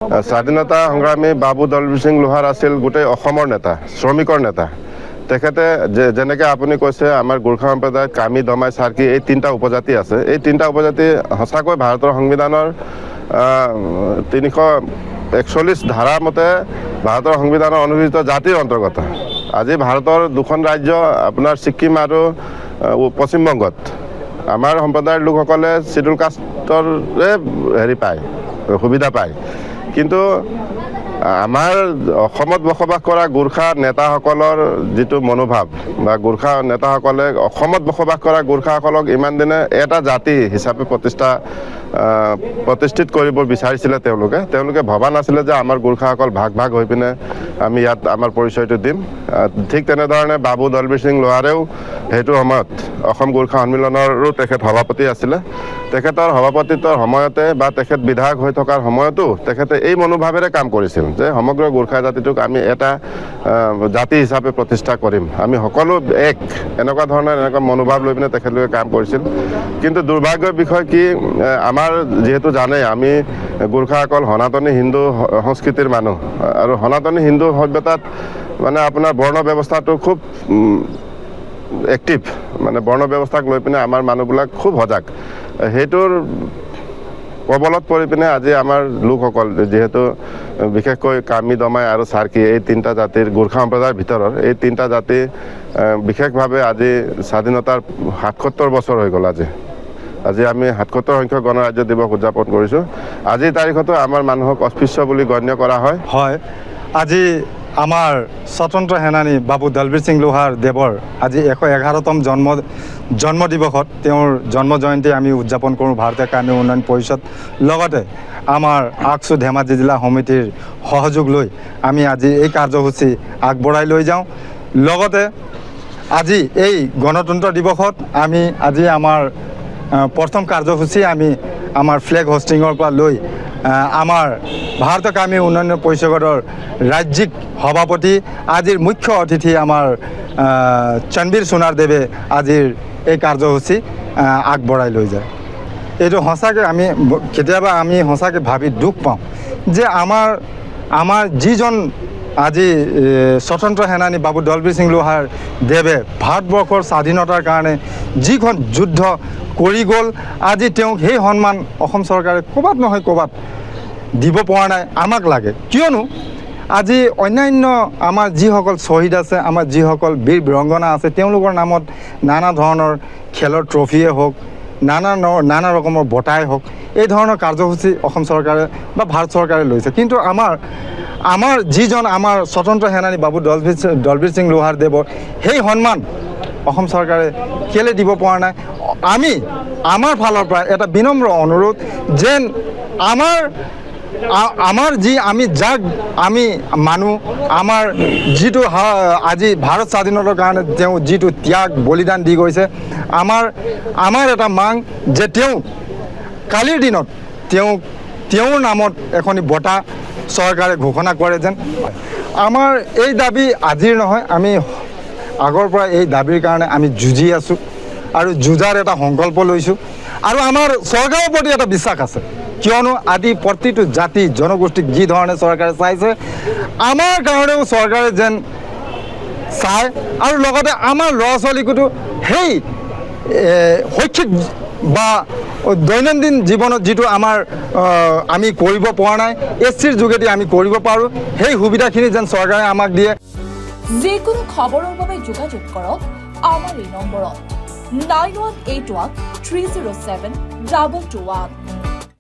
স্বাধীনতা সংগ্ৰামী বাবু দলবীৰ সিং লোহাৰ আছিল গোটেই অসমৰ নেতা, শ্ৰমিকৰ নেতা। তেখেতে যেনেকৈ আপুনি কৈছে আমাৰ গোৰ্খা সম্প্ৰদায়ত কামি, দমাই, চাৰ্কি এই তিনিটা উপজাতি আছে। এই তিনিটা উপজাতি সঁচাকৈ ভাৰতৰ সংবিধানৰ 341 ধাৰা মতে ভাৰতৰ সংবিধানৰ অনুসূচিত জাতিৰ অন্তৰ্গত। আজি ভাৰতৰ দুখন ৰাজ্য আপোনাৰ ছিক্কিম আৰু পশ্চিমবংগত আমাৰ সম্প্ৰদায়ৰ লোকসকলে চিডুল কাষ্টৰে পায়, সুবিধা পায়। কিন্তু আমাৰ অসমত বসবাস কৰা গোৰ্খা নেতাসকলৰ যিটো মনোভাৱ বা গোৰ্খা নেতাসকলে অসমত বসবাস কৰা গোৰ্খাসকলক ইমান দিনে এটা জাতি হিচাপে প্ৰতিষ্ঠিত কৰিব বিচাৰিছিলে। তেওঁলোকে ভবা নাছিলে যে আমাৰ গোৰ্খাসকল ভাগ ভাগ হৈ পিনে আমি ইয়াত আমাৰ পৰিচয়টো দিম। ঠিক তেনেধৰণে বাবু দলবীৰ সিং লোহাৰেও সেইটো সময়ত অসম গোৰ্খা সন্মিলনৰো তেখেত সভাপতি আছিলে। তেখেতৰ সভাপতিত্বৰ সময়তে বা তেখেত বিধায়ক হৈ থকাৰ সময়তো তেখেতে এই মনোভাৱেৰে কাম কৰিছিল যে সমগ্ৰ গোৰ্খা জাতিটোক আমি এটা জাতি হিচাপে প্ৰতিষ্ঠা কৰিম, আমি সকলো এক, এনেকুৱা মনোভাৱ লৈ পিনে তেখেতলোকে কাম কৰিছিল। কিন্তু দুৰ্ভাগ্যৰ বিষয় কি, আমাৰ যিহেতু জানে আমি গোৰ্খাসকল সনাতনী হিন্দু সংস্কৃতিৰ মানুহ আৰু সনাতনী হিন্দু সভ্যতাত মানে আপোনাৰ বৰ্ণ ব্যৱস্থাটো খুব এক্টিভ, মানে বৰ্ণ ব্যৱস্থাক লৈ পিনে আমাৰ মানুহবিলাক খুব সজাগ। সেইটোৰ প্ৰবলত পৰি পিনে আজি আমাৰ লোকসকল যিহেতু বিশেষকৈ কামি, দমাই আৰু চাৰ্কি এই তিনিটা জাতিৰ গোৰ্খা সম্প্ৰদায়ৰ ভিতৰৰ এই তিনিটা জাতি বিশেষভাৱে আজি স্বাধীনতাৰ ৭৭ বছৰ হৈ গ'ল। আজি আমি ৭৭ সংখ্যক গণৰাজ্য দিৱস উদযাপন কৰিছোঁ। আজিৰ তাৰিখতো আমাৰ মানুহক অস্পৃশ্য বুলি গণ্য কৰা হয়। আজি আমাৰ স্বতন্ত্ৰ সেনানী বাবু দলবীৰ সিং লোহাৰ দেৱৰ আজি 111তম জন্ম দিৱসত তেওঁৰ জন্ম জয়ন্তী আমি উদযাপন কৰোঁ ভাৰতীয় কামি উন্নয়ন পৰিষদ লগতে আমাৰ আকসু ধেমাজি জিলা সমিতিৰ সহযোগ লৈ আমি আজি এই কাৰ্যসূচী আগবঢ়াই লৈ যাওঁ। লগতে আজি এই গণতন্ত্ৰ দিৱসত আমি আজি আমাৰ প্ৰথম কাৰ্যসূচী আমি আমাৰ ফ্লেগ হোষ্টিঙৰ পৰা লৈ আমাৰ ভাৰতীয় কামি উন্নয়ন পৰিষদৰ ৰাজ্যিক সভাপতি আজিৰ মুখ্য অতিথি আমাৰ চনবীৰ সোণাৰদেৱে আজিৰ এই কাৰ্যসূচী আগবঢ়াই লৈ যায়। এইটো সঁচাকৈ কেতিয়াবা আমি সঁচাকৈ ভাবি দুখ পাওঁ যে আমাৰ যিজন আজি স্বতন্ত্ৰ সেনানী বাবু দলবীৰ সিং লোহাৰ দেৱে ভাৰতবৰ্ষৰ স্বাধীনতাৰ কাৰণে যিখন যুদ্ধ কৰি গ'ল, আজি তেওঁক সেই সন্মান অসম চৰকাৰে ক'ৰবাত নহয় ক'ৰবাত দিব পৰা নাই। আমাক লাগে, কিয়নো আজি অন্যান্য আমাৰ যিসকল শ্বহীদ আছে, আমাৰ যিসকল বীৰ বীৰংগনা আছে, তেওঁলোকৰ নামত নানা ধৰণৰ খেলৰ ট্ৰফিয়ে হওক, নানা ৰকমৰ বঁটাই হওক, এই ধৰণৰ কাৰ্যসূচী অসম চৰকাৰে বা ভাৰত চৰকাৰে লৈছে। কিন্তু আমাৰ যিজন আমাৰ স্বতন্ত্ৰ সেনানী বাবু দলবীৰ সিং লোহাৰ দেৱৰ সেই সন্মান অসম চৰকাৰে কেলৈ দিব পৰা নাই। আমাৰ ফালৰ পৰা এটা বিনম্ৰ অনুৰোধ যেন যাক আমি মানুহ, আমাৰ যিটো আজি ভাৰত স্বাধীনতাৰ কাৰণে তেওঁ যিটো ত্যাগ বলিদান দি গৈছে, আমাৰ এটা মাং যে তেওঁ কালিৰ দিনত তেওঁৰ নামত এখনি বঁটা চৰকাৰে ঘোষণা কৰে যেন। আমাৰ এই দাবী আজিৰ নহয়, আমি আগৰ পৰা এই দাবীৰ কাৰণে আমি যুঁজি আছোঁ আৰু যুঁজাৰ এটা সংকল্প লৈছোঁ আৰু আমাৰ চৰকাৰৰ প্ৰতি এটা বিশ্বাস আছে। কিয়নো আদি প্ৰতিটো জাতি জনগোষ্ঠীক যি ধৰণে চৰকাৰে চাইছে, আমাৰ কাৰণেও চৰকাৰে যেন চায় আৰু লগতে আমাৰ ল'ৰা ছোৱালীকোতো সেই শৈক্ষিক বা দৈনন্দিন জীৱনত যিটো আমি কৰিব পৰা নাই, SCৰ যোগেদি আমি কৰিব পাৰোঁ, সেই সুবিধাখিনি যেন চৰকাৰে আমাক দিয়ে। যিকোনো খবৰৰ বাবে যোগাযোগ কৰক আমাৰ এই নম্বৰত 9181 307 221।